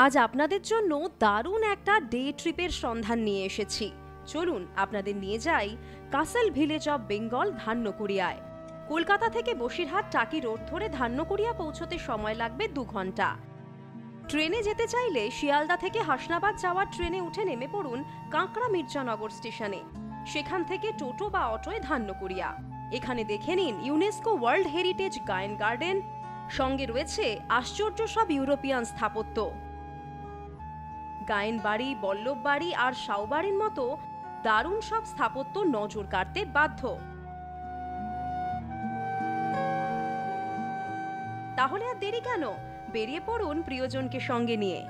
আজ আপনাদের জন্য দারুণ একটা ডে ট্রিপের সন্ধান নিয়ে এসেছি। চলুন আপনাদের নিয়ে যাই কাসেল ভিলেজ অফ বেঙ্গল ধান্যকুড়িয়ায়। কলকাতা থেকে বসিরহাট টাকি রোড ধরে ধান্যকুড়িয়া পৌঁছতে সময় লাগবে 2 ঘন্টা। ট্রেনে যেতে চাইলে শিয়ালদা থেকে হাসনাবাদ যাওয়ার ট্রেনে উঠে নেমে পড়ুন কাঁকড়া মির্জানগর স্টেশনে। সেখান থেকে টোটো বা অটোয় ধান্যকুড়িয়া। এখানে দেখে নিন ইউনেস্কো ওয়ার্ল্ড হেরিটেজ গায়ন গার্ডেন, সঙ্গে রয়েছে আশ্চর্য সব ইউরোপিয়ান স্থাপত্য। গায়েন বাড়ি, বল্লভ বাড়ি আর শাওবাড়ির মতো দারুণ সব স্থাপত্য নজর কাড়তে বাধ্য। তাহলে আর দেরি কেন, বেরিয়ে পড়ুন প্রিয়জনকে সঙ্গে নিয়ে।